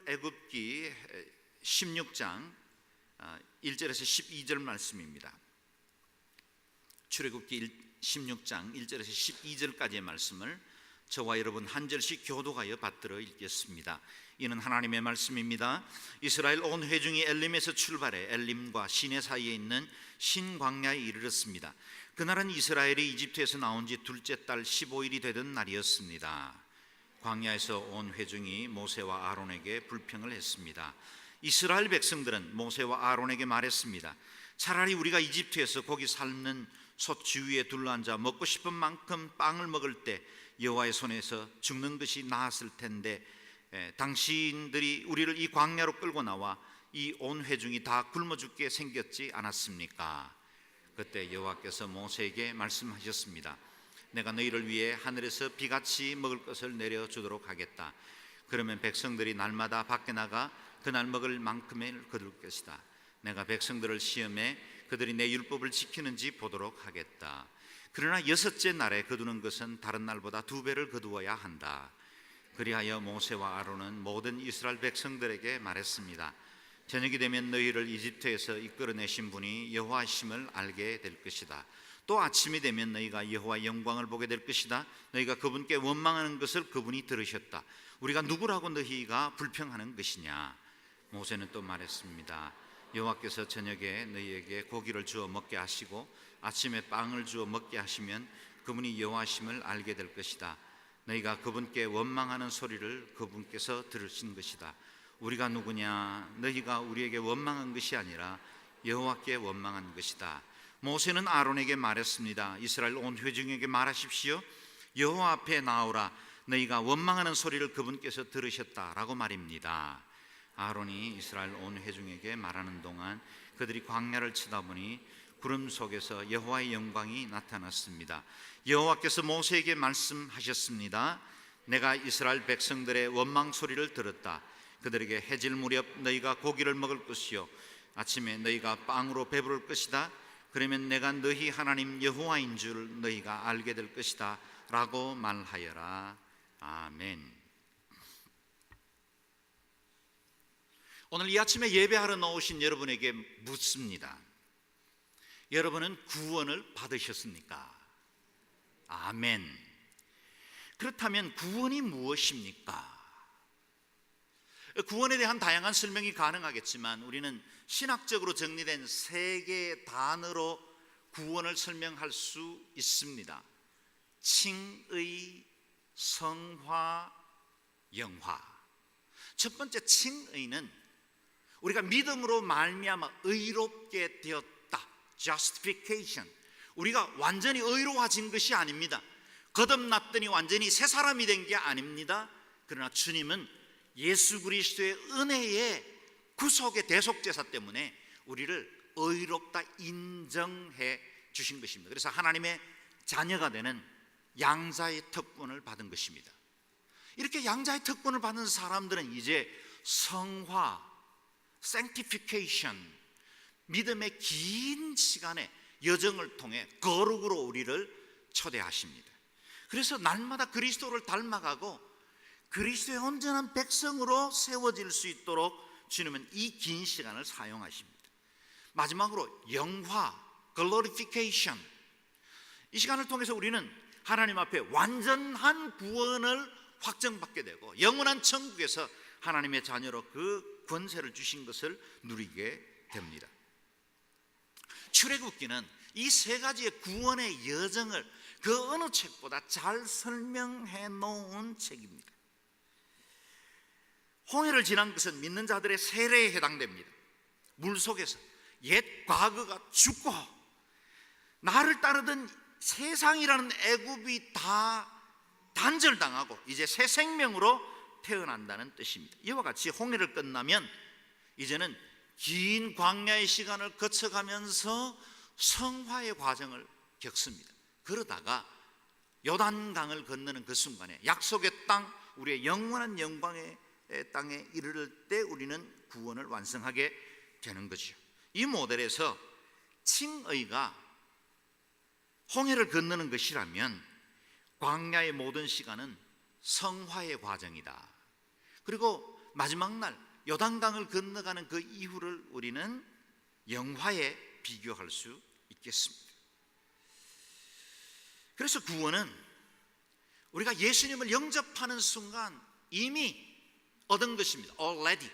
출애굽기 16장 1절에서 12절 말씀입니다. 출애굽기 16장 1절에서 12절까지의 말씀을 저와 여러분 한 절씩 교독하여 받들어 읽겠습니다. 이는 하나님의 말씀입니다. 이스라엘 온 회중이 엘림에서 출발해 엘림과 시내 사이에 있는 신광야에 이르렀습니다. 그날은 이스라엘이 이집트에서 나온 지 둘째 달 15일이 되던 날이었습니다. 광야에서 온 회중이 모세와 아론에게 불평을 했습니다. 이스라엘 백성들은 모세와 아론에게 말했습니다. 차라리 우리가 이집트에서 고기 삶는 솥 주위에 둘러앉아 먹고 싶은 만큼 빵을 먹을 때 여호와의 손에서 죽는 것이 나았을 텐데 당신들이 우리를 이 광야로 끌고 나와 이 온 회중이 다 굶어 죽게 생겼지 않았습니까? 그때 여호와께서 모세에게 말씀하셨습니다. 내가 너희를 위해 하늘에서 비같이 먹을 것을 내려주도록 하겠다. 그러면 백성들이 날마다 밖에 나가 그날 먹을 만큼을 거둘 것이다. 내가 백성들을 시험해 그들이 내 율법을 지키는지 보도록 하겠다. 그러나 여섯째 날에 거두는 것은 다른 날보다 2배를 거두어야 한다. 그리하여 모세와 아론은 모든 이스라엘 백성들에게 말했습니다. 저녁이 되면 너희를 이집트에서 이끌어내신 분이 여호와이심을 알게 될 것이다. 또 아침이 되면 너희가 여호와의 영광을 보게 될 것이다. 너희가 그분께 원망하는 것을 그분이 들으셨다. 우리가 누구라고 너희가 불평하는 것이냐? 모세는 또 말했습니다. 여호와께서 저녁에 너희에게 고기를 주어 먹게 하시고 아침에 빵을 주어 먹게 하시면 그분이 여호와이심을 알게 될 것이다. 너희가 그분께 원망하는 소리를 그분께서 들으신 것이다. 우리가 누구냐? 너희가 우리에게 원망한 것이 아니라 여호와께 원망한 것이다. 모세는 아론에게 말했습니다. 이스라엘 온 회중에게 말하십시오. 여호와 앞에 나오라. 너희가 원망하는 소리를 그분께서 들으셨다라고 말입니다. 아론이 이스라엘 온 회중에게 말하는 동안 그들이 광야를 쳐다보니 구름 속에서 여호와의 영광이 나타났습니다. 여호와께서 모세에게 말씀하셨습니다. 내가 이스라엘 백성들의 원망 소리를 들었다. 그들에게 해질 무렵 너희가 고기를 먹을 것이요 아침에 너희가 빵으로 배부를 것이다. 그러면 내가 너희 하나님 여호와인 줄 너희가 알게 될 것이다 라고 말하여라. 아멘. 오늘 이 아침에 예배하러 나오신 여러분에게 묻습니다. 여러분은 구원을 받으셨습니까? 아멘. 그렇다면 구원이 무엇입니까? 구원에 대한 다양한 설명이 가능하겠지만 우리는 신학적으로 정리된 3개의 단어로 구원을 설명할 수 있습니다. 칭의, 성화, 영화. 첫 번째 칭의는 우리가 믿음으로 말미암아 의롭게 되었다. Justification. 우리가 완전히 의로워진 것이 아닙니다. 거듭났더니 완전히 새 사람이 된 게 아닙니다. 그러나 주님은 예수 그리스도의 은혜의 구속의 대속제사 때문에 우리를 의롭다 인정해 주신 것입니다. 그래서 하나님의 자녀가 되는 양자의 특권을 받은 것입니다. 이렇게 양자의 특권을 받은 사람들은 이제 성화, sanctification, 믿음의 긴 시간의 여정을 통해 거룩으로 우리를 초대하십니다. 그래서 날마다 그리스도를 닮아가고 그리스도의 온전한 백성으로 세워질 수 있도록 주님은 이 긴 시간을 사용하십니다. 마지막으로 영화, glorification. 이 시간을 통해서 우리는 하나님 앞에 완전한 구원을 확정받게 되고 영원한 천국에서 하나님의 자녀로 그 권세를 주신 것을 누리게 됩니다. 출애굽기는 이 3가지의 구원의 여정을 그 어느 책보다 잘 설명해 놓은 책입니다. 홍해를 지난 것은 믿는 자들의 세례에 해당됩니다. 물속에서 옛 과거가 죽고 나를 따르던 세상이라는 애굽이 다 단절당하고 이제 새 생명으로 태어난다는 뜻입니다. 이와 같이 홍해를 끝나면 이제는 긴 광야의 시간을 거쳐가면서 성화의 과정을 겪습니다. 그러다가 요단강을 건너는 그 순간에 약속의 땅, 우리의 영원한 영광의 땅에 이르를 때 우리는 구원을 완성하게 되는 거죠. 이 모델에서 칭의가 홍해를 건너는 것이라면 광야의 모든 시간은 성화의 과정이다. 그리고 마지막 날 요단강을 건너가는 그 이후를 우리는 영화에 비교할 수 있겠습니다. 그래서 구원은 우리가 예수님을 영접하는 순간 이미 얻은 것입니다. Already.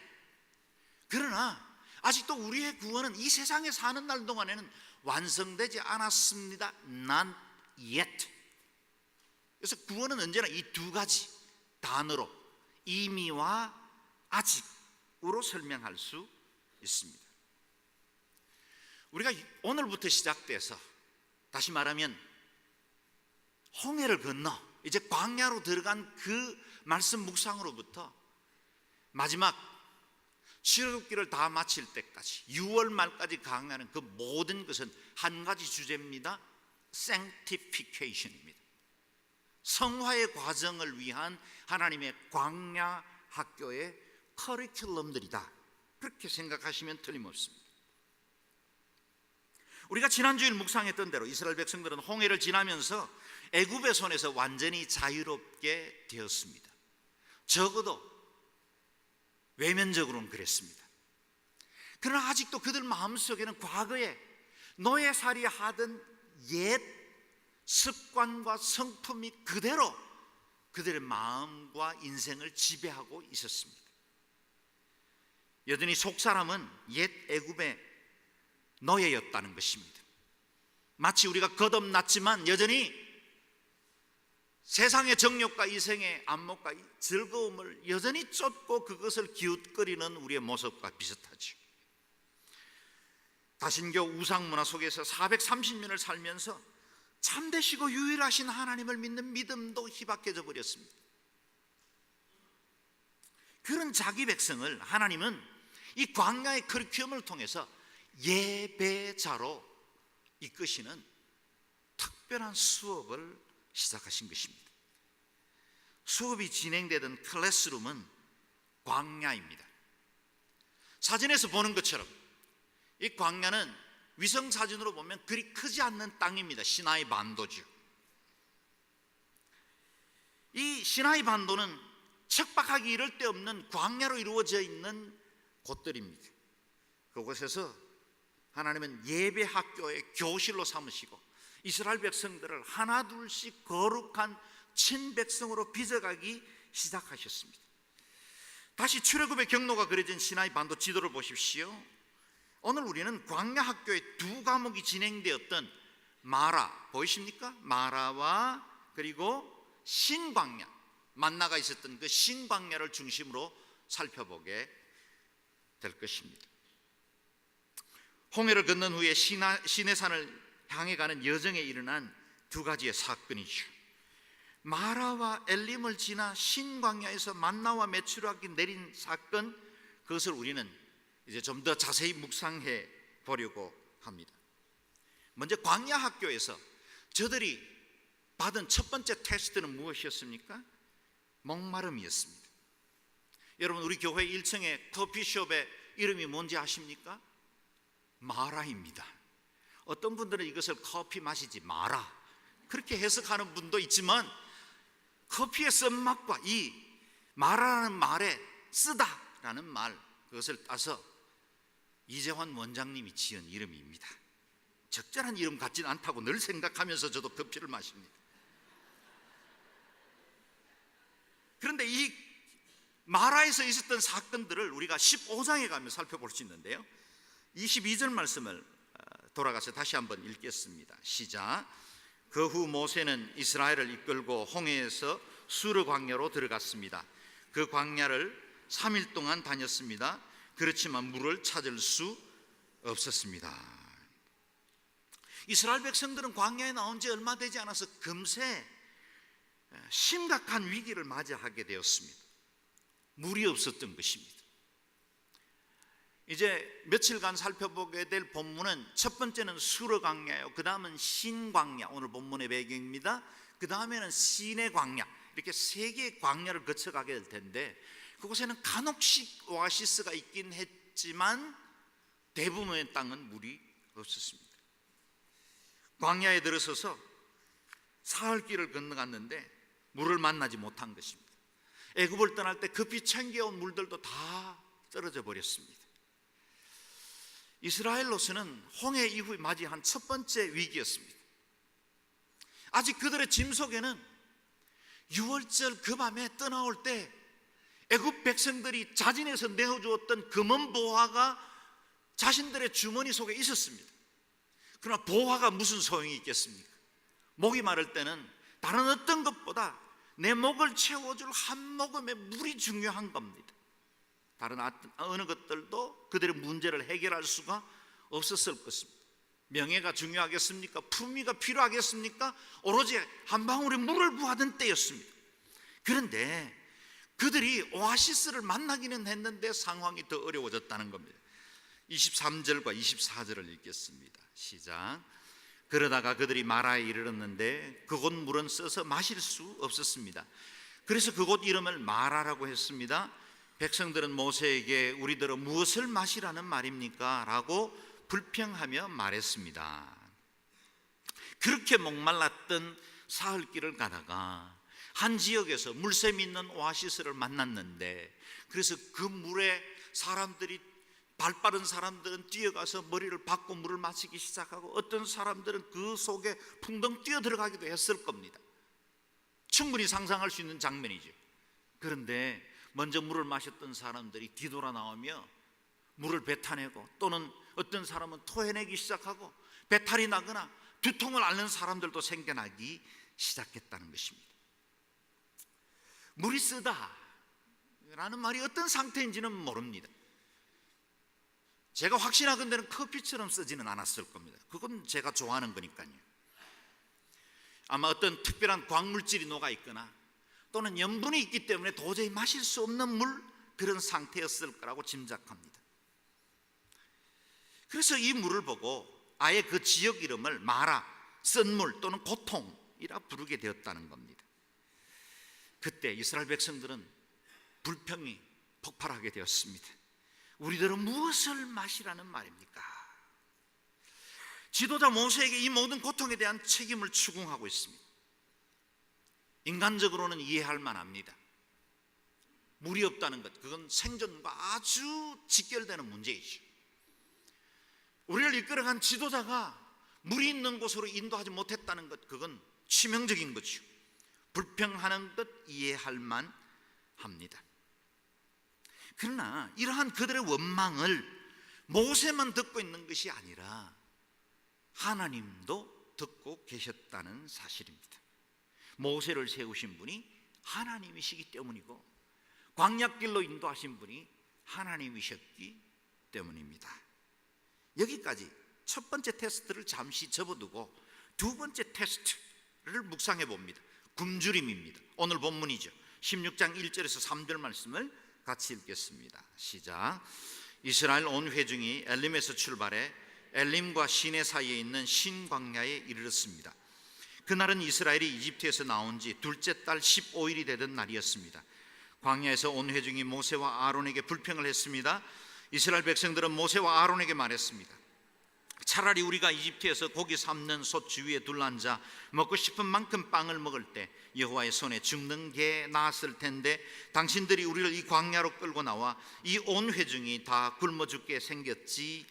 그러나 아직도 우리의 구원은 이 세상에 사는 날 동안에는 완성되지 않았습니다. Not yet. 그래서 구원은 언제나 이 두 가지 단어로 이미와 아직으로 설명할 수 있습니다. 우리가 오늘부터 시작돼서 다시 말하면 홍해를 건너 이제 광야로 들어간 그 말씀 묵상으로부터 마지막 출애굽기를 다 마칠 때까지 6월 말까지 강하는 그 모든 것은 한 가지 주제입니다. Sanctification입니다. 성화의 과정을 위한 하나님의 광야 학교의 커리큘럼들이다. 그렇게 생각하시면 틀림없습니다. 우리가 지난주일 묵상했던 대로 이스라엘 백성들은 홍해를 지나면서 애굽의 손에서 완전히 자유롭게 되었습니다. 적어도 외면적으로는 그랬습니다. 그러나 아직도 그들 마음속에는 과거에 노예살이 하던 옛 습관과 성품이 그대로 그들의 마음과 인생을 지배하고 있었습니다. 여전히 속사람은 옛 애굽의 노예였다는 것입니다. 마치 우리가 거듭났지만 여전히 세상의 정욕과 이생의 안목과 즐거움을 여전히 쫓고 그것을 기웃거리는 우리의 모습과 비슷하죠. 다신교 우상문화 속에서 430년을 살면서 참되시고 유일하신 하나님을 믿는 믿음도 희박해져 버렸습니다. 그런 자기 백성을 하나님은 이 광야의 커리큘럼을 통해서 예배자로 이끄시는 특별한 수업을 시작하신 것입니다. 수업이 진행되던 클래스룸은 광야입니다. 사진에서 보는 것처럼 이 광야는 위성사진으로 보면 그리 크지 않는 땅입니다. 시나이 반도죠. 이 시나이 반도는 척박하기 이를 데 없는 광야로 이루어져 있는 곳들입니다. 그곳에서 하나님은 예배 학교의 교실로 삼으시고 이스라엘 백성들을 하나둘씩 거룩한 친백성으로 빚어가기 시작하셨습니다. 다시 출애굽의 경로가 그려진 시나이 반도 지도를 보십시오. 오늘 우리는 광야 학교의 두 과목이 진행되었던 마라 보이십니까? 마라와 그리고 신광야, 만나가 있었던 그 신광야를 중심으로 살펴보게 될 것입니다. 홍해를 건넌 후에 시내산을 향해 가는 여정에 일어난 두 가지의 사건이죠. 마라와 엘림을 지나 신광야에서 만나와 메추라기 내린 사건, 그것을 우리는 이제 좀 더 자세히 묵상해 보려고 합니다. 먼저 광야 학교에서 저들이 받은 첫 번째 테스트는 무엇이었습니까? 목마름이었습니다. 여러분, 우리 교회 1층에 커피숍의 이름이 뭔지 아십니까? 마라입니다. 어떤 분들은 이것을 커피 마시지 마라 그렇게 해석하는 분도 있지만 커피의 쓴맛과 이 마라라는 말에 쓰다라는 말, 그것을 따서 이재환 원장님이 지은 이름입니다. 적절한 이름 같지는 않다고 늘 생각하면서 저도 커피를 마십니다. 그런데 이 마라에서 있었던 사건들을 우리가 15장에 가면 살펴볼 수 있는데요, 22절 말씀을 돌아가서 다시 한번 읽겠습니다. 시작. 그 후 모세는 이스라엘을 이끌고 홍해에서 수르 광야로 들어갔습니다. 그 광야를 3일 동안 다녔습니다. 그렇지만 물을 찾을 수 없었습니다. 이스라엘 백성들은 광야에 나온 지 얼마 되지 않아서 금세 심각한 위기를 맞이하게 되었습니다. 물이 없었던 것입니다. 이제 며칠간 살펴보게 될 본문은 첫 번째는 수르 광야요, 그 다음은 신광야, 오늘 본문의 배경입니다. 그 다음에는 시내 광야, 이렇게 세 개의 광야를 거쳐가게 될 텐데, 그곳에는 간혹씩 오아시스가 있긴 했지만 대부분의 땅은 물이 없었습니다. 광야에 들어서서 사흘길을 건너갔는데 물을 만나지 못한 것입니다. 애굽을 떠날 때 급히 챙겨온 물들도 다 떨어져 버렸습니다. 이스라엘로서는 홍해 이후에 맞이한 첫 번째 위기였습니다. 아직 그들의 짐 속에는 유월절 그 밤에 떠나올 때 애굽 백성들이 자진해서 내어주었던 금은 보화가 자신들의 주머니 속에 있었습니다. 그러나 보화가 무슨 소용이 있겠습니까? 목이 마를 때는 다른 어떤 것보다 내 목을 채워줄 한 모금의 물이 중요한 겁니다. 다른 어느 것들도 그들의 문제를 해결할 수가 없었을 것입니다. 명예가 중요하겠습니까? 품위가 필요하겠습니까? 오로지 한 방울의 물을 구하던 때였습니다. 그런데 그들이 오아시스를 만나기는 했는데 상황이 더 어려워졌다는 겁니다. 23절과 24절을 읽겠습니다. 시작. 그러다가 그들이 마라에 이르렀는데 그곳 물은 써서 마실 수 없었습니다. 그래서 그곳 이름을 마라라고 했습니다. 백성들은 모세에게 우리들은 무엇을 마시라는 말입니까? 라고 불평하며 말했습니다. 그렇게 목말랐던 사흘길을 가다가 한 지역에서 물샘이 있는 오아시스를 만났는데, 그래서 그 물에 사람들이, 발빠른 사람들은 뛰어가서 머리를 박고 물을 마시기 시작하고 어떤 사람들은 그 속에 풍덩 뛰어 들어가기도 했을 겁니다. 충분히 상상할 수 있는 장면이죠. 그런데 먼저 물을 마셨던 사람들이 뒤돌아 나오며 물을 뱉어내고, 또는 어떤 사람은 토해내기 시작하고 배탈이 나거나 두통을 앓는 사람들도 생겨나기 시작했다는 것입니다. 물이 쓰다라는 말이 어떤 상태인지는 모릅니다. 제가 확신하건대는 커피처럼 쓰지는 않았을 겁니다. 그건 제가 좋아하는 거니까요. 아마 어떤 특별한 광물질이 녹아있거나 또는 염분이 있기 때문에 도저히 마실 수 없는 물, 그런 상태였을 거라고 짐작합니다. 그래서 이 물을 보고 아예 그 지역 이름을 마라, 쓴물 또는 고통이라 부르게 되었다는 겁니다. 그때 이스라엘 백성들은 불평이 폭발하게 되었습니다. 우리들은 무엇을 마시라는 말입니까? 지도자 모세에게 이 모든 고통에 대한 책임을 추궁하고 있습니다. 인간적으로는 이해할 만합니다. 물이 없다는 것, 그건 생존과 아주 직결되는 문제이죠. 우리를 이끌어간 지도자가 물이 있는 곳으로 인도하지 못했다는 것, 그건 치명적인 거죠. 불평하는 것 이해할 만합니다. 그러나 이러한 그들의 원망을 모세만 듣고 있는 것이 아니라 하나님도 듣고 계셨다는 사실입니다. 모세를 세우신 분이 하나님이시기 때문이고 광야길로 인도하신 분이 하나님이셨기 때문입니다. 여기까지 첫 번째 테스트를 잠시 접어두고 두 번째 테스트를 묵상해 봅니다. 굶주림입니다. 오늘 본문이죠. 16장 1절에서 3절 말씀을 같이 읽겠습니다. 시작. 이스라엘 온 회중이 엘림에서 출발해 엘림과 시내 사이에 있는 신광야에 이르렀습니다. 그날은 이스라엘이 이집트에서 나온 지 둘째 달 15일이 되던 날이었습니다. 광야에서 온 회중이 모세와 아론에게 불평을 했습니다. 이스라엘 백성들은 모세와 아론에게 말했습니다. 차라리 우리가 이집트에서 고기 삶는 솥 주위에 둘러앉아 먹고 싶은 만큼 빵을 먹을 때 여호와의 손에 죽는 게 나았을 텐데 당신들이 우리를 이 광야로 끌고 나와 이 온 회중이 다 굶어 죽게 생겼지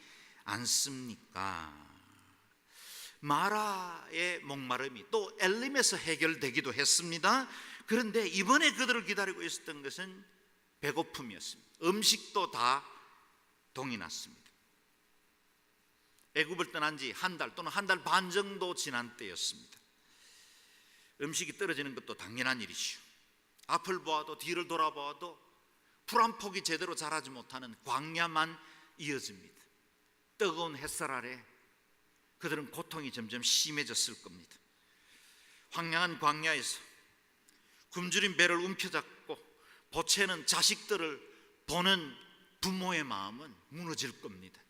않습니까? 마라의 목마름이 또 엘림에서 해결되기도 했습니다. 그런데 이번에 그들을 기다리고 있었던 것은 배고픔이었습니다. 음식도 다 동이 났습니다. 애굽을 떠난 지 한 달 또는 한 달 반 정도 지난 때였습니다. 음식이 떨어지는 것도 당연한 일이죠. 앞을 보아도 뒤를 돌아보아도 풀 한 폭이 제대로 자라지 못하는 광야만 이어집니다. 뜨거운 햇살 아래 그들은 고통이 점점 심해졌을 겁니다. 황량한 광야에서 굶주린 배를 움켜잡고 보채는 자식들을 보는 부모의 마음은 무너질 겁니다.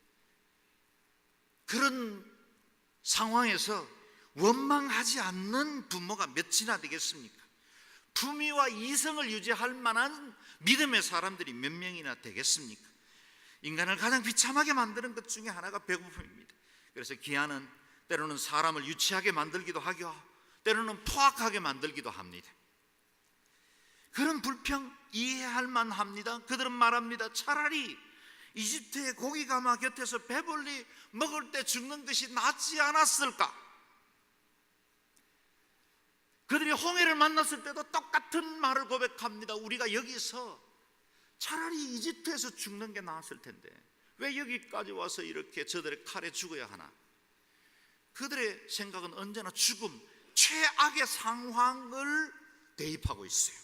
그런 상황에서 원망하지 않는 부모가 몇이나 되겠습니까? 품위와 이성을 유지할 만한 믿음의 사람들이 몇 명이나 되겠습니까? 인간을 가장 비참하게 만드는 것 중에 하나가 배고픔입니다. 그래서 기아는 때로는 사람을 유치하게 만들기도 하고 때로는 포악하게 만들기도 합니다. 그런 불평 이해할 만합니다. 그들은 말합니다. 차라리 이집트의 고기가마 곁에서 배불리 먹을 때 죽는 것이 낫지 않았을까? 그들이 홍해를 만났을 때도 똑같은 말을 고백합니다. 우리가 여기서 차라리 이집트에서 죽는 게 나았을 텐데 왜 여기까지 와서 이렇게 저들의 칼에 죽어야 하나? 그들의 생각은 언제나 죽음, 최악의 상황을 대입하고 있어요.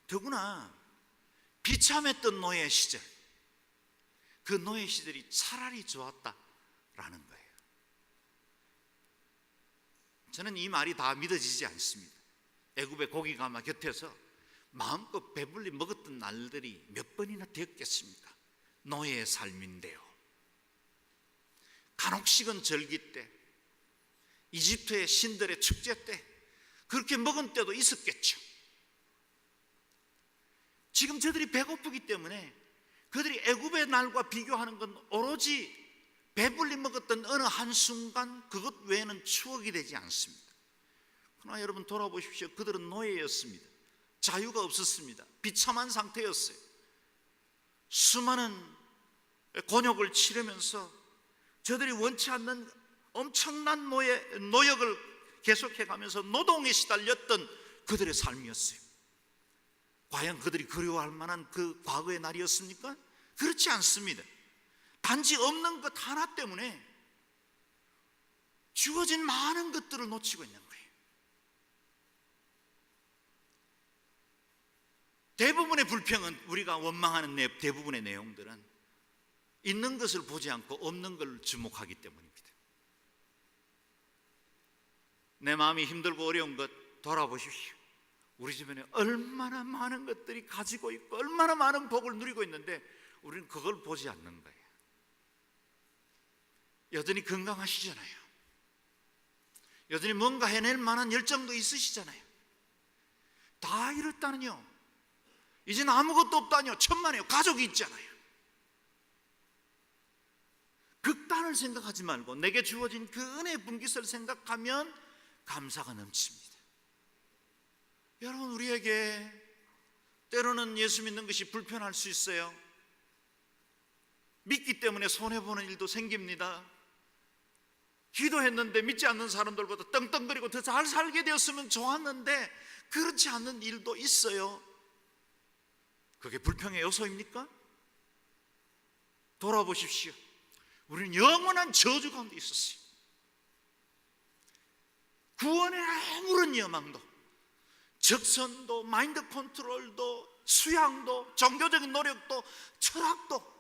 더구나 비참했던 노예 시절, 그 노예 시절이 차라리 좋았다라는 거예요. 저는 이 말이 다 믿어지지 않습니다. 애굽의 고기가마 곁에서 마음껏 배불리 먹었던 날들이 몇 번이나 되었겠습니까? 노예의 삶인데요. 간혹식은 절기 때, 이집트의 신들의 축제 때 그렇게 먹은 때도 있었겠죠. 지금 저들이 배고프기 때문에 그들이 애굽의 날과 비교하는 건 오로지 배불리 먹었던 어느 한순간 그것 외에는 추억이 되지 않습니다. 그러나 여러분 돌아보십시오. 그들은 노예였습니다. 자유가 없었습니다. 비참한 상태였어요. 수많은 곤욕을 치르면서 저들이 원치 않는 엄청난 노역을 계속해가면서 노동에 시달렸던 그들의 삶이었어요. 과연 그들이 그리워할 만한 그 과거의 날이었습니까? 그렇지 않습니다. 단지 없는 것 하나 때문에 주어진 많은 것들을 놓치고 있는 거예요. 대부분의 불평은, 우리가 원망하는 대부분의 내용들은 있는 것을 보지 않고 없는 걸 주목하기 때문입니다. 내 마음이 힘들고 어려운 것 돌아보십시오. 우리 주변에 얼마나 많은 것들이 가지고 있고 얼마나 많은 복을 누리고 있는데 우리는 그걸 보지 않는 거예요. 여전히 건강하시잖아요. 여전히 뭔가 해낼 만한 열정도 있으시잖아요. 다 이렇다는요, 이젠 아무것도 없다니요, 천만에요. 가족이 있잖아요. 극단을 생각하지 말고 내게 주어진 그 은혜의 분깃을 생각하면 감사가 넘칩니다. 여러분, 우리에게 때로는 예수 믿는 것이 불편할 수 있어요. 믿기 때문에 손해보는 일도 생깁니다. 기도했는데 믿지 않는 사람들보다 떵떵거리고 더 잘 살게 되었으면 좋았는데 그렇지 않는 일도 있어요. 그게 불평의 요소입니까? 돌아보십시오. 우리는 영원한 저주 가운데 있었어요. 구원의 아무런 여망도, 적선도, 마인드 컨트롤도, 수양도, 종교적인 노력도, 철학도,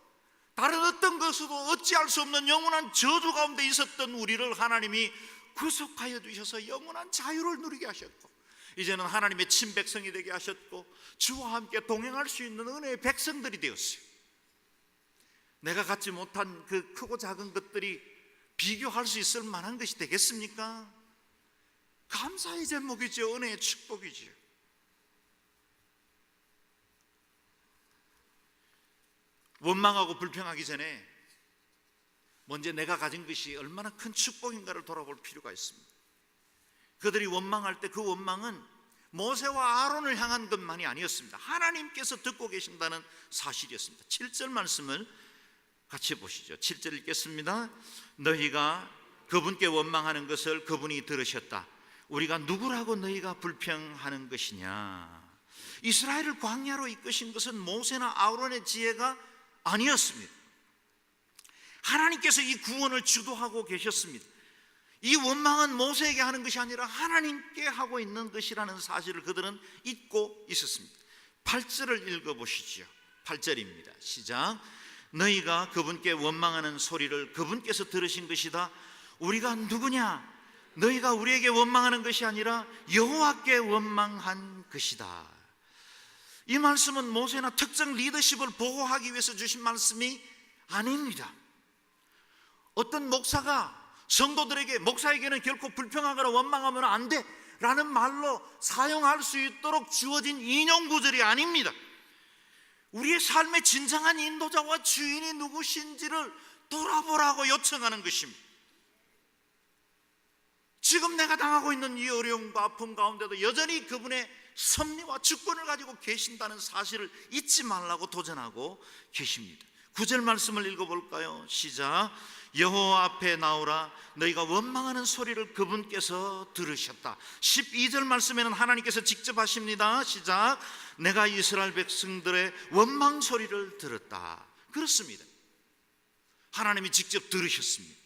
다른 어떤 것으로 어찌할 수 없는 영원한 저주 가운데 있었던 우리를 하나님이 구속하여 주셔서 영원한 자유를 누리게 하셨고, 이제는 하나님의 친백성이 되게 하셨고 주와 함께 동행할 수 있는 은혜의 백성들이 되었어요. 내가 갖지 못한 그 크고 작은 것들이 비교할 수 있을 만한 것이 되겠습니까? 감사의 제목이죠. 은혜의 축복이죠. 원망하고 불평하기 전에 먼저 내가 가진 것이 얼마나 큰 축복인가를 돌아볼 필요가 있습니다. 그들이 원망할 때 그 원망은 모세와 아론을 향한 것만이 아니었습니다. 하나님께서 듣고 계신다는 사실이었습니다. 7절 말씀을 같이 보시죠. 7절 읽겠습니다. 너희가 그분께 원망하는 것을 그분이 들으셨다. 우리가 누구라고 너희가 불평하는 것이냐. 이스라엘을 광야로 이끄신 것은 모세나 아론의 지혜가 아니었습니다. 하나님께서 이 구원을 주도하고 계셨습니다. 이 원망은 모세에게 하는 것이 아니라 하나님께 하고 있는 것이라는 사실을 그들은 잊고 있었습니다. 8절을 읽어보시죠. 8절입니다. 시작. 너희가 그분께 원망하는 소리를 그분께서 들으신 것이다. 우리가 누구냐? 너희가 우리에게 원망하는 것이 아니라 여호와께 원망한 것이다. 이 말씀은 모세나 특정 리더십을 보호하기 위해서 주신 말씀이 아닙니다. 어떤 목사가 성도들에게, 목사에게는 결코 불평하거나 원망하면 안 돼 라는 말로 사용할 수 있도록 주어진 인용 구절이 아닙니다. 우리의 삶의 진정한 인도자와 주인이 누구신지를 돌아보라고 요청하는 것입니다. 지금 내가 당하고 있는 이 어려움과 아픔 가운데도 여전히 그분의 섭리와 주권을 가지고 계신다는 사실을 잊지 말라고 도전하고 계십니다. 9절 말씀을 읽어볼까요? 시작. 여호와 앞에 나오라. 너희가 원망하는 소리를 그분께서 들으셨다. 12절 말씀에는 하나님께서 직접 하십니다. 시작. 내가 이스라엘 백성들의 원망 소리를 들었다. 그렇습니다. 하나님이 직접 들으셨습니다.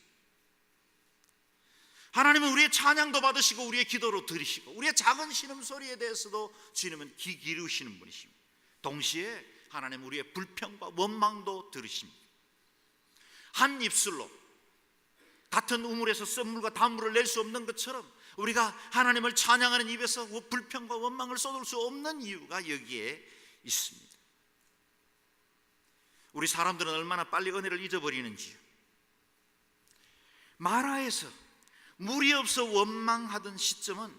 하나님은 우리의 찬양도 받으시고 우리의 기도로 들으시고 우리의 작은 신음소리에 대해서도 주님은 귀 기울이시는 분이십니다. 동시에 하나님은 우리의 불평과 원망도 들으십니다. 한 입술로 같은 우물에서 썸물과 단물을 낼 수 없는 것처럼 우리가 하나님을 찬양하는 입에서 불평과 원망을 쏟을 수 없는 이유가 여기에 있습니다. 우리 사람들은 얼마나 빨리 은혜를 잊어버리는지요. 마라에서 물이 없어 원망하던 시점은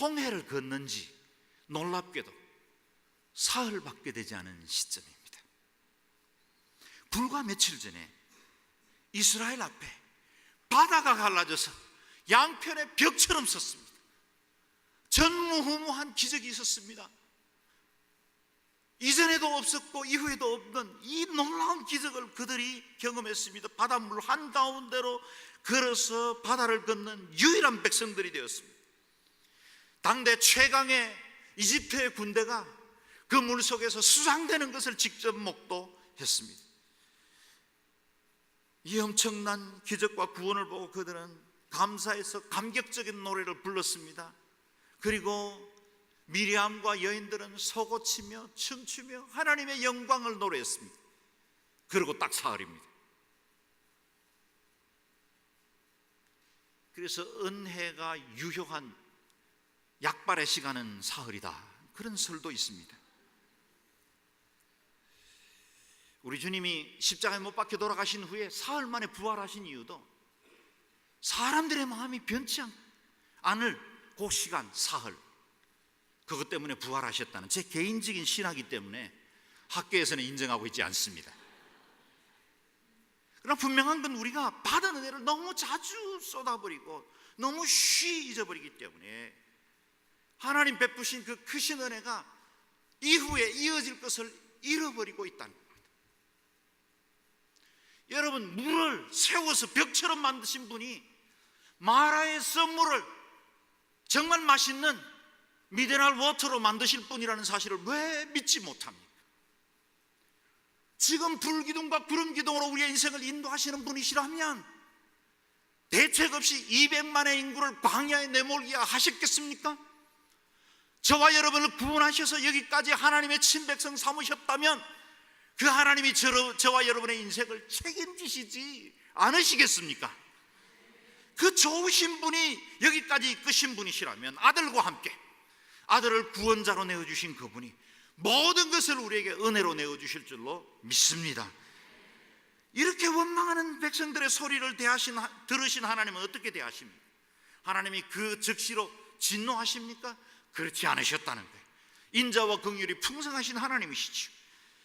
홍해를 건넌지 놀랍게도 사흘밖에 되지 않은 시점입니다. 불과 며칠 전에 이스라엘 앞에 바다가 갈라져서 양편의 벽처럼 섰습니다. 전무후무한 기적이 있었습니다. 이전에도 없었고 이후에도 없는 이 놀라운 기적을 그들이 경험했습니다. 바닷물 한가운데로 걸어서 바다를 걷는 유일한 백성들이 되었습니다. 당대 최강의 이집트의 군대가 그 물속에서 수상되는 것을 직접 목도했습니다. 이 엄청난 기적과 구원을 보고 그들은 감사해서 감격적인 노래를 불렀습니다. 그리고 미리암과 여인들은 서고치며 춤추며 하나님의 영광을 노래했습니다. 그리고 딱 사흘입니다. 그래서 은혜가 유효한 약발의 시간은 사흘이다, 그런 설도 있습니다. 우리 주님이 십자가에 못 박혀 돌아가신 후에 사흘 만에 부활하신 이유도 사람들의 마음이 변치 않을 그 시간 사흘, 그것 때문에 부활하셨다는 제 개인적인 신학이기 때문에 학계에서는 인정하고 있지 않습니다. 그러나 분명한 건 우리가 받은 은혜를 너무 자주 쏟아버리고 너무 쉬이 잊어버리기 때문에 하나님 베푸신 그 크신 은혜가 이후에 이어질 것을 잃어버리고 있다는 겁니다. 여러분, 물을 세워서 벽처럼 만드신 분이 마라의 썸물을 정말 맛있는 미네랄 워터로 만드실 분이라는 사실을 왜 믿지 못합니까? 지금 불기둥과 구름기둥으로 우리의 인생을 인도하시는 분이시라면 대책 없이 200만의 인구를 광야에 내몰게 하셨겠습니까? 저와 여러분을 구원하셔서 여기까지 하나님의 친백성 삼으셨다면 그 하나님이 저와 여러분의 인생을 책임지시지 않으시겠습니까? 그 좋으신 분이 여기까지 이끄신 분이시라면 아들과 함께 아들을 구원자로 내어주신 그분이 모든 것을 우리에게 은혜로 내어주실 줄로 믿습니다. 이렇게 원망하는 백성들의 소리를 들으신 하나님은 어떻게 대하십니까? 하나님이 그 즉시로 진노하십니까? 그렇지 않으셨다는 거예요. 인자와 긍휼이 풍성하신 하나님이시죠.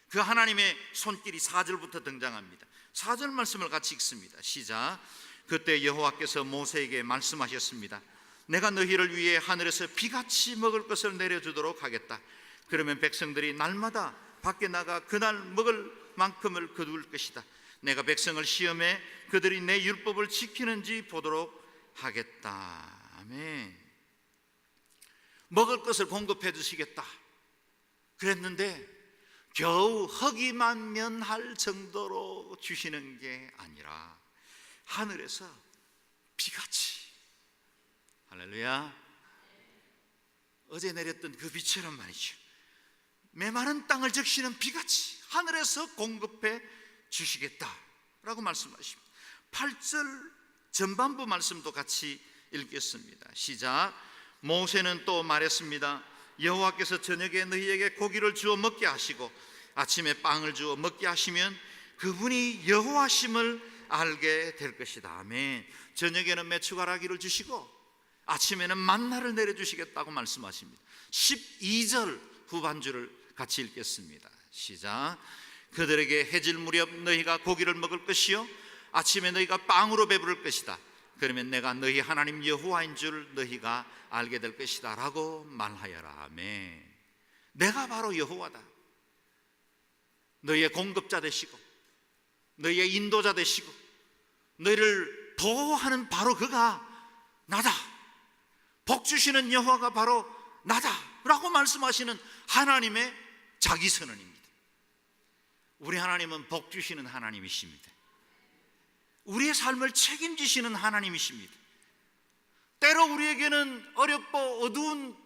그 하나님의 손길이 4절부터 등장합니다. 4절 말씀을 같이 읽습니다. 시작. 그때 여호와께서 모세에게 말씀하셨습니다. 내가 너희를 위해 하늘에서 비같이 먹을 것을 내려주도록 하겠다. 그러면 백성들이 날마다 밖에 나가 그날 먹을 만큼을 거둘 것이다. 내가 백성을 시험해 그들이 내 율법을 지키는지 보도록 하겠다. 아멘. 먹을 것을 공급해 주시겠다 그랬는데 겨우 허기만 면할 정도로 주시는 게 아니라 하늘에서 비같이, 할렐루야, 어제 내렸던 그 비처럼 말이죠. 메마른 땅을 적시는 비같이 하늘에서 공급해 주시겠다라고 말씀하십니다. 8절 전반부 말씀도 같이 읽겠습니다. 시작. 모세는 또 말했습니다. 여호와께서 저녁에 너희에게 고기를 주어 먹게 하시고 아침에 빵을 주어 먹게 하시면 그분이 여호와심을 알게 될 것이다. 아멘. 저녁에는 메추가라기를 주시고 아침에는 만나를 내려주시겠다고 말씀하십니다. 12절 후반주를 같이 읽겠습니다. 시작. 그들에게 해질 무렵 너희가 고기를 먹을 것이요 아침에 너희가 빵으로 배부를 것이다. 그러면 내가 너희 하나님 여호와인 줄 너희가 알게 될 것이다 라고 말하여라. 아멘. 내가 바로 여호와다. 너희의 공급자 되시고 너희의 인도자 되시고 너희를 보호하는 바로 그가 나다. 복 주시는 여호와가 바로 나다 라고 말씀하시는 하나님의 자기 선언입니다. 우리 하나님은 복 주시는 하나님이십니다. 우리의 삶을 책임지시는 하나님이십니다. 때로 우리에게는 어렵고 어두운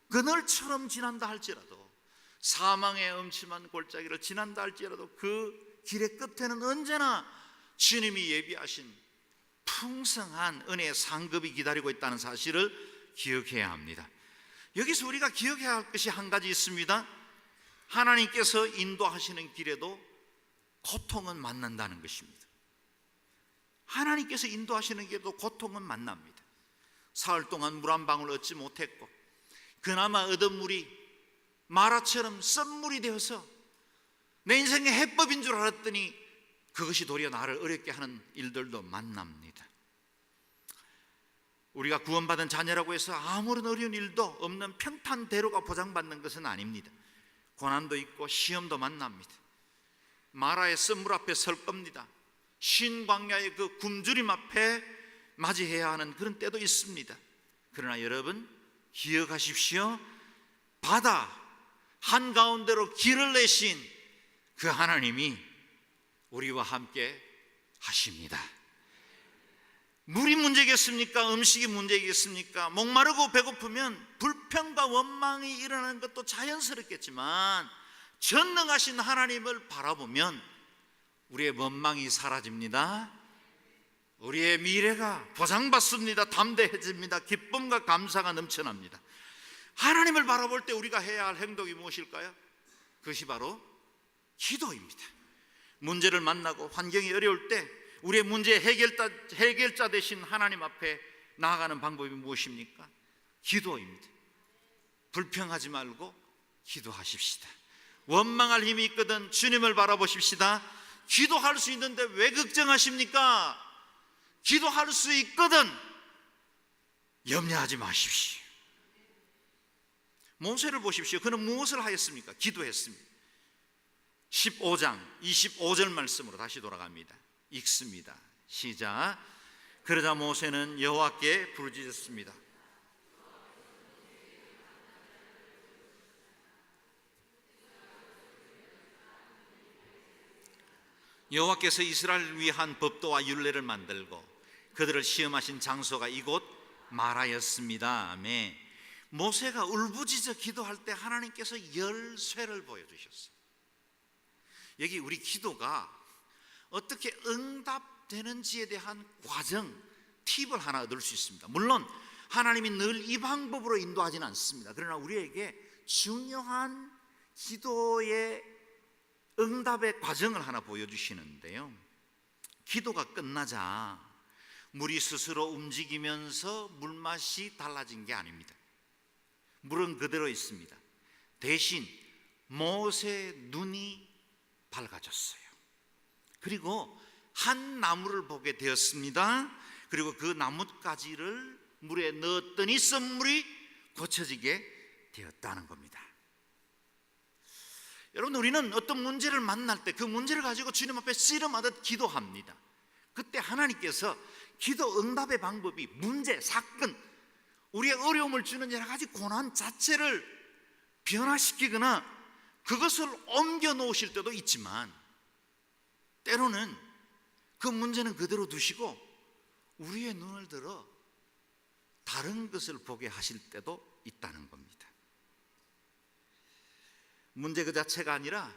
그늘처럼 지난다 할지라도, 사망의 음침한 골짜기를 지난다 할지라도 그 길의 끝에는 언제나 주님이 예비하신 풍성한 은혜의 상급이 기다리고 있다는 사실을 기억해야 합니다. 여기서 우리가 기억해야 할 것이 한 가지 있습니다. 하나님께서 인도하시는 길에도 고통은 만난다는 것입니다. 하나님께서 인도하시는 길에도 고통은 만납니다. 사흘 동안 물 한 방울 얻지 못했고 그나마 얻은 물이 마라처럼 쓴물이 되어서 내 인생의 해법인 줄 알았더니 그것이 도리어 나를 어렵게 하는 일들도 만납니다. 우리가 구원받은 자녀라고 해서 아무런 어려운 일도 없는 평탄대로가 보장받는 것은 아닙니다. 고난도 있고 시험도 만납니다. 마라의 쓴물 앞에 설 겁니다. 신 광야의 그 굶주림 앞에 맞이해야 하는 그런 때도 있습니다. 그러나 여러분 기억하십시오. 바다 한가운데로 길을 내신 그 하나님이 우리와 함께 하십니다. 물이 문제겠습니까? 음식이 문제겠습니까? 목마르고 배고프면 불평과 원망이 일어나는 것도 자연스럽겠지만 전능하신 하나님을 바라보면 우리의 원망이 사라집니다. 우리의 미래가 보장받습니다. 담대해집니다. 기쁨과 감사가 넘쳐납니다. 하나님을 바라볼 때 우리가 해야 할 행동이 무엇일까요? 그것이 바로 기도입니다. 문제를 만나고 환경이 어려울 때 우리의 문제의 해결자 되신 하나님 앞에 나아가는 방법이 무엇입니까? 기도입니다. 불평하지 말고 기도하십시다. 원망할 힘이 있거든 주님을 바라보십시다. 기도할 수 있는데 왜 걱정하십니까? 기도할 수 있거든 염려하지 마십시오. 모세를 보십시오. 그는 무엇을 하였습니까? 기도했습니다. 15장 25절 말씀으로 다시 돌아갑니다. 읽습니다. 시작. 그러자 모세는 여호와께 부르짖었습니다. 여호와께서 이스라엘을 위한 법도와 율례를 만들고 그들을 시험하신 장소가 이곳 마라였습니다. 아멘. 모세가 울부짖어 기도할 때 하나님께서 열쇠를 보여주셨어요. 여기 우리 기도가 어떻게 응답되는지에 대한 과정, 팁을 하나 얻을 수 있습니다. 물론 하나님이 늘 이 방법으로 인도하지는 않습니다. 그러나 우리에게 중요한 기도의 응답의 과정을 하나 보여주시는데요. 기도가 끝나자 물이 스스로 움직이면서 물맛이 달라진 게 아닙니다. 물은 그대로 있습니다. 대신 모세의 눈이 밝아졌어요. 그리고 한 나무를 보게 되었습니다. 그리고 그 나뭇가지를 물에 넣었더니 썬물이 고쳐지게 되었다는 겁니다. 여러분, 우리는 어떤 문제를 만날 때 그 문제를 가지고 주님 앞에 씨름하듯 기도합니다. 그때 하나님께서 기도 응답의 방법이 문제, 사건, 우리의 어려움을 주는 여러 가지 고난 자체를 변화시키거나 그것을 옮겨 놓으실 때도 있지만, 때로는 그 문제는 그대로 두시고 우리의 눈을 들어 다른 것을 보게 하실 때도 있다는 겁니다. 문제 그 자체가 아니라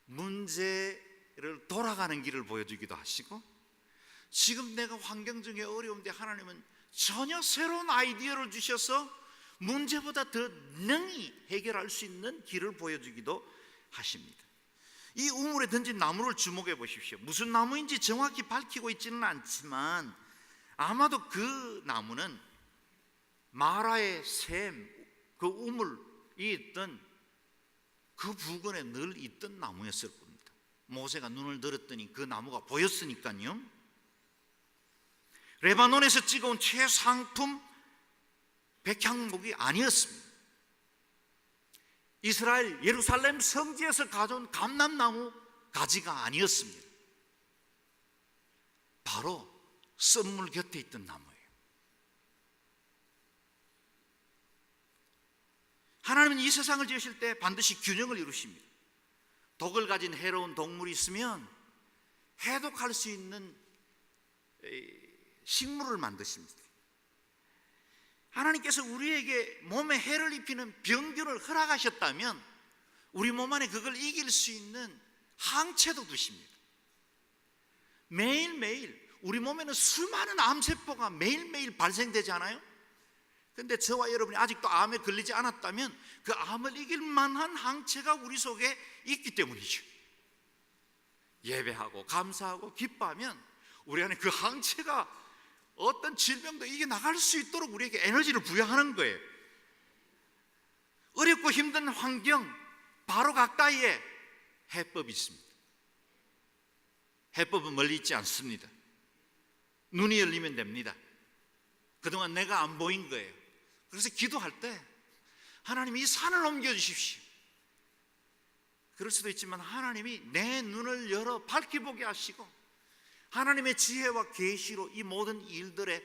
문제를 돌아가는 길을 보여주기도 하시고, 지금 내가 환경 중에 어려운데 하나님은 전혀 새로운 아이디어를 주셔서 문제보다 더 능히 해결할 수 있는 길을 보여주기도 하십니다. 이 우물에 던진 나무를 주목해 보십시오. 무슨 나무인지 정확히 밝히고 있지는 않지만 아마도 그 나무는 마라의 샘, 그 우물이 있던 그 부근에 늘 있던 나무였을 겁니다. 모세가 눈을 들었더니 그 나무가 보였으니까요. 레바논에서 찍어온 최상품 백향목이 아니었습니다. 이스라엘 예루살렘 성지에서 가져온 감람나무 가지가 아니었습니다. 바로 썬물 곁에 있던 나무예요. 하나님은 이 세상을 지으실 때 반드시 균형을 이루십니다. 독을 가진 해로운 동물이 있으면 해독할 수 있는 식물을 만드십니다. 하나님께서 우리에게 몸에 해를 입히는 병균을 허락하셨다면 우리 몸 안에 그걸 이길 수 있는 항체도 두십니다. 매일매일 우리 몸에는 수많은 암세포가 매일매일 발생되지 않아요? 그런데 저와 여러분이 아직도 암에 걸리지 않았다면 그 암을 이길 만한 항체가 우리 속에 있기 때문이죠. 예배하고 감사하고 기뻐하면 우리 안에 그 항체가 어떤 질병도 이겨나갈 수 있도록 우리에게 에너지를 부여하는 거예요. 어렵고 힘든 환경 바로 가까이에 해법이 있습니다. 해법은 멀리 있지 않습니다. 눈이 열리면 됩니다. 그동안 내가 안 보인 거예요. 그래서 기도할 때 하나님 이 산을 옮겨주십시오. 그럴 수도 있지만 하나님이 내 눈을 열어 밝히 보게 하시고 하나님의 지혜와 계시로 이 모든 일들의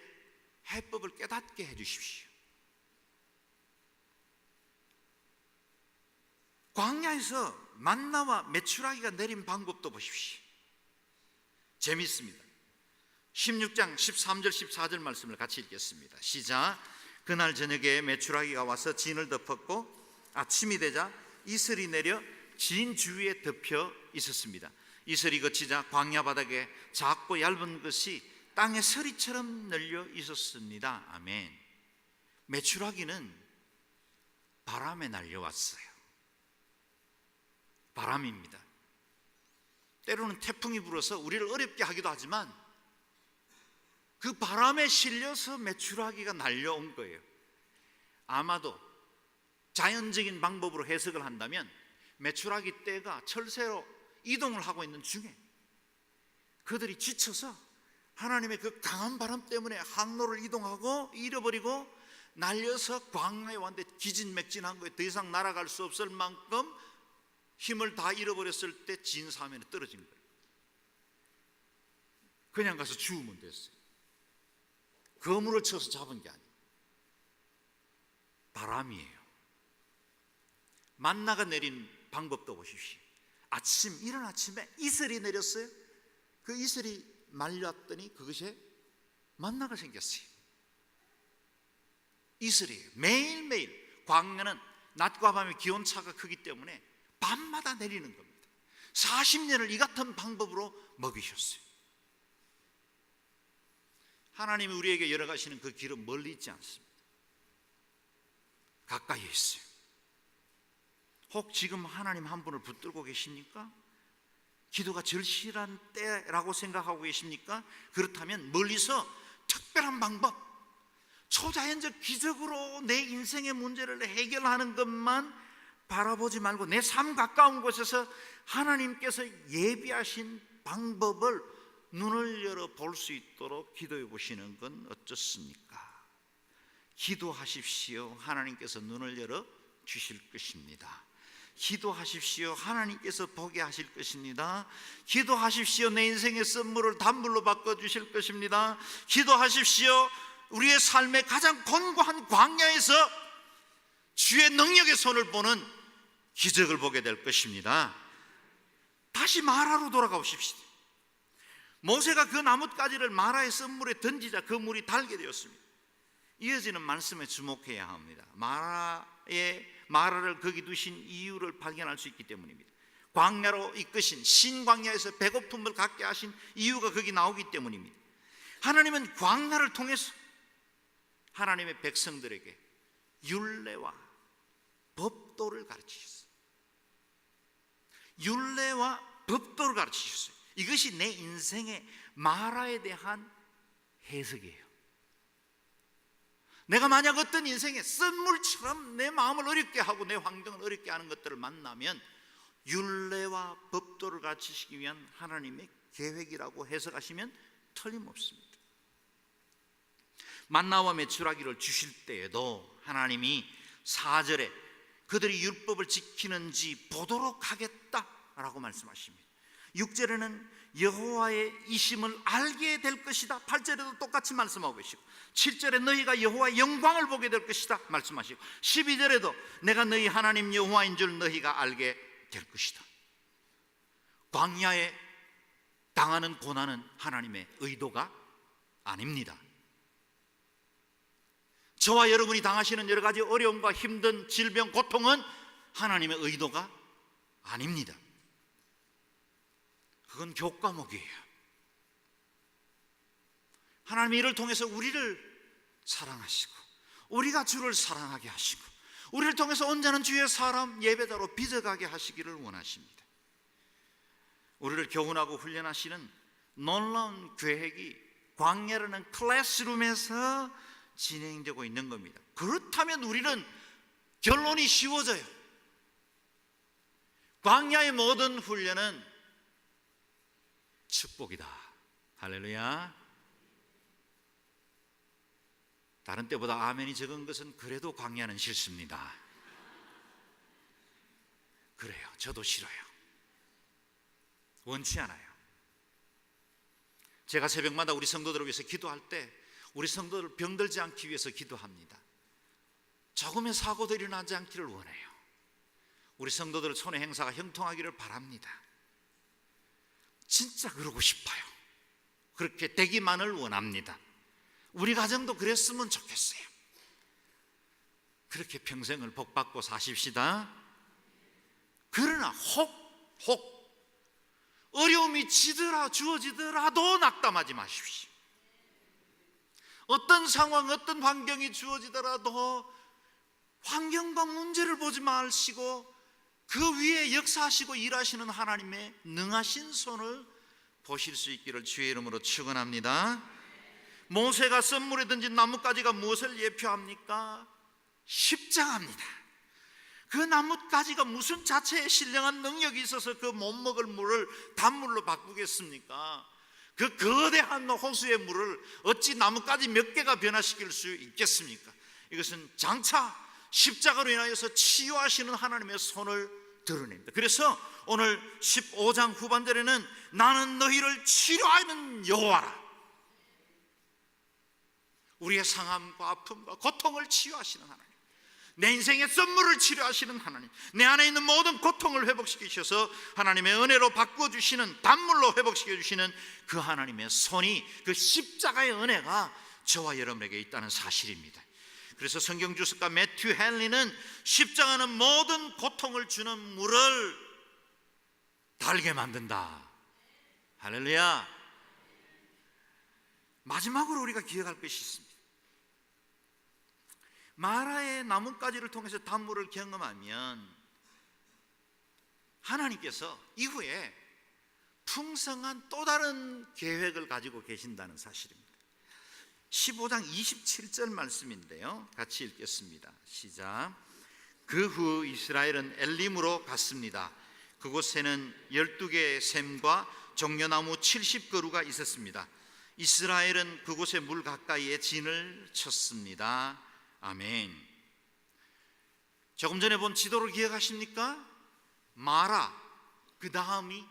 해법을 깨닫게 해주십시오. 광야에서 만나와 메추라기가 내린 방법도 보십시오. 재미있습니다. 16장 13절 14절 말씀을 같이 읽겠습니다. 시작. 그날 저녁에 메추라기가 와서 진을 덮었고 아침이 되자 이슬이 내려 진 주위에 덮여 있었습니다. 이슬이 그치자 광야 바닥에 작고 얇은 것이 땅에 서리처럼 널려 있었습니다. 아멘. 메추라기는 바람에 날려왔어요. 바람입니다. 때로는 태풍이 불어서 우리를 어렵게 하기도 하지만 그 바람에 실려서 메추라기가 날려온 거예요. 아마도 자연적인 방법으로 해석을 한다면 메추라기 떼가 철새로 이동을 하고 있는 중에 그들이 지쳐서 하나님의 그 강한 바람 때문에 항로를 이동하고 잃어버리고 날려서 광야에 왔는데 기진맥진한 거예요. 더 이상 날아갈 수 없을 만큼 힘을 다 잃어버렸을 때 진사면에 떨어진 거예요. 그냥 가서 죽으면 됐어요. 거물을 쳐서 잡은 게 아니에요. 바람이에요. 만나가 내린 방법도 보십시오. 이른 아침에 이슬이 내렸어요. 그 이슬이 말렸더니 그것에 만나가 생겼어요. 이슬이에요. 매일매일 광야는 낮과 밤의 기온차가 크기 때문에 밤마다 내리는 겁니다. 40년을 이 같은 방법으로 먹이셨어요. 하나님이 우리에게 열어가시는 그 길은 멀리 있지 않습니다. 가까이에 있어요. 혹 지금 하나님 한 분을 붙들고 계십니까? 기도가 절실한 때라고 생각하고 계십니까? 그렇다면 멀리서 특별한 방법, 초자연적 기적으로 내 인생의 문제를 해결하는 것만 바라보지 말고 내 삶 가까운 곳에서 하나님께서 예비하신 방법을 눈을 열어 볼 수 있도록 기도해 보시는 건 어떻습니까? 기도하십시오. 하나님께서 눈을 열어 주실 것입니다. 기도하십시오. 하나님께서 보게 하실 것입니다. 기도하십시오. 내 인생의 선물을 단물로 바꿔주실 것입니다. 기도하십시오. 우리의 삶의 가장 곤고한 광야에서 주의 능력의 손을 보는 기적을 보게 될 것입니다. 다시 마라로 돌아가십시오. 모세가 그 나뭇가지를 마라의 썬물에 던지자 그 물이 달게 되었습니다. 이어지는 말씀에 주목해야 합니다. 마라를 거기 두신 이유를 발견할 수 있기 때문입니다. 광야로 이끄신 신광야에서 배고픔을 갖게 하신 이유가 거기 나오기 때문입니다. 하나님은 광야를 통해서 하나님의 백성들에게 율례와 법도를 가르치셨어요. 율례와 법도를 가르치셨어요. 이것이 내 인생의 마라에 대한 해석이에요. 내가 만약 어떤 인생의 썬물처럼 내 마음을 어렵게 하고 내 환경을 어렵게 하는 것들을 만나면 율례와 법도를 가르치시기 위한 하나님의 계획이라고 해석하시면 틀림없습니다. 만나와 메추라기를 주실 때에도 하나님이 4절에 그들이 율법을 지키는지 보도록 하겠다라고 말씀하십니다. 6절에는 여호와의 이심을 알게 될 것이다, 8절에도 똑같이 말씀하고 계시고 7절에 너희가 여호와의 영광을 보게 될 것이다 말씀하시고 12절에도 내가 너희 하나님 여호와인 줄 너희가 알게 될 것이다. 광야에 당하는 고난은 하나님의 의도가 아닙니다. 저와 여러분이 당하시는 여러 가지 어려움과 힘든 질병, 고통은 하나님의 의도가 아닙니다. 그건 교과목이에요. 하나님이 이를 통해서 우리를 사랑하시고 우리가 주를 사랑하게 하시고 우리를 통해서 언제는 주의 사람 예배자로 빚어가게 하시기를 원하십니다. 우리를 교훈하고 훈련하시는 놀라운 계획이 광야라는 클래스룸에서 진행되고 있는 겁니다. 그렇다면 우리는 결론이 쉬워져요. 광야의 모든 훈련은 축복이다. 할렐루야. 다른 때보다 아멘이 적은 것은 그래도 광야는 싫습니다. 그래요. 저도 싫어요. 원치 않아요. 제가 새벽마다 우리 성도들을 위해서 기도할 때 우리 성도들 병들지 않기 위해서 기도합니다. 조금의 사고도 일어나지 않기를 원해요. 우리 성도들 손의 행사가 형통하기를 바랍니다. 진짜 그러고 싶어요. 그렇게 되기만을 원합니다. 우리 가정도 그랬으면 좋겠어요. 그렇게 평생을 복받고 사십시다. 그러나 혹 어려움이 주어지더라도 낙담하지 마십시오. 어떤 상황, 어떤 환경이 주어지더라도 환경과 문제를 보지 마시고 그 위에 역사하시고 일하시는 하나님의 능하신 손을 보실 수 있기를 주의 이름으로 축원합니다. 모세가 썸물에 던진 나뭇가지가 무엇을 예표합니까? 십자가입니다. 그 나뭇가지가 무슨 자체에 신령한 능력이 있어서 그 못 먹을 물을 단물로 바꾸겠습니까? 그 거대한 호수의 물을 어찌 나뭇가지 몇 개가 변화시킬 수 있겠습니까? 이것은 장차 십자가로 인하여서 치유하시는 하나님의 손을 드러냅니다. 그래서 오늘 15장 후반절에는 나는 너희를 치료하는 여호와라, 우리의 상함과 아픔과 고통을 치유하시는 하나님, 내 인생의 썸물을 치료하시는 하나님, 내 안에 있는 모든 고통을 회복시키셔서 하나님의 은혜로 바꿔주시는, 단물로 회복시켜주시는 그 하나님의 손이, 그 십자가의 은혜가 저와 여러분에게 있다는 사실입니다. 그래서 성경 주석가 매튜 헨리는 십자가는 모든 고통을 주는 물을 달게 만든다. 할렐루야. 마지막으로 우리가 기억할 것이 있습니다. 마라의 나뭇가지를 통해서 단물을 경험하면 하나님께서 이후에 풍성한 또 다른 계획을 가지고 계신다는 사실입니다. 15장 27절 말씀인데요, 같이 읽겠습니다. 시작. 그 후 이스라엘은 엘림으로 갔습니다. 그곳에는 12개의 샘과 종려나무 70그루가 있었습니다. 이스라엘은 그곳의 물 가까이에 진을 쳤습니다. 아멘. 조금 전에 본 지도를 기억하십니까? 마라, 그 다음이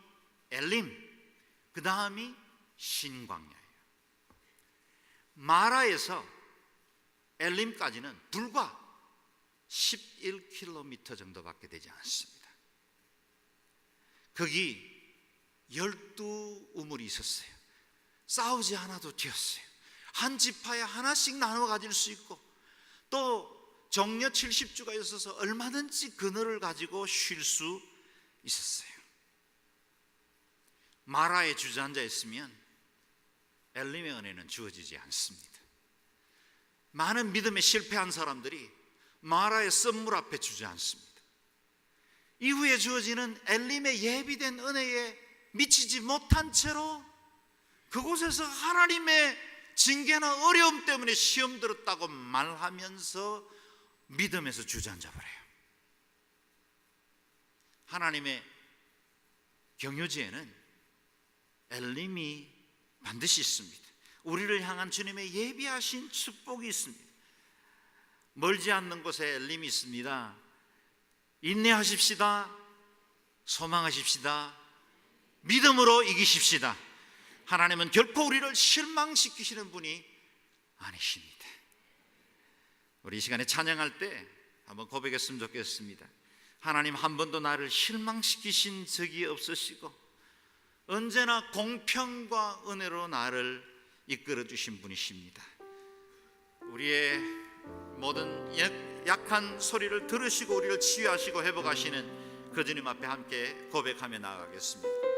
엘림, 그 다음이 신광야예요. 마라에서 엘림까지는 불과 11km 정도밖에 되지 않습니다. 거기 12우물이 있었어요. 싸우지 않아도 되었어요. 한 지파에 하나씩 나눠 가질 수 있고, 또 정려 70주가 있어서 얼마든지 그늘을 가지고 쉴 수 있었어요. 마라에 주저앉아 있으면 엘림의 은혜는 주어지지 않습니다. 많은 믿음에 실패한 사람들이 마라의 썸물 앞에 주저앉습니다. 이후에 주어지는 엘림의 예비된 은혜에 미치지 못한 채로 그곳에서 하나님의 징계나 어려움 때문에 시험 들었다고 말하면서 믿음에서 주저앉아 버려요. 하나님의 경유지에는 엘림이 반드시 있습니다. 우리를 향한 주님의 예비하신 축복이 있습니다. 멀지 않는 곳에 엘림이 있습니다. 인내하십시다. 소망하십시다. 믿음으로 이기십시다. 하나님은 결코 우리를 실망시키시는 분이 아니십니다. 우리 이 시간에 찬양할 때 한번 고백했으면 좋겠습니다. 하나님 한 번도 나를 실망시키신 적이 없으시고 언제나 공평과 은혜로 나를 이끌어 주신 분이십니다. 우리의 모든 약한 소리를 들으시고 우리를 치유하시고 회복하시는 그 주님 앞에 함께 고백하며 나아가겠습니다.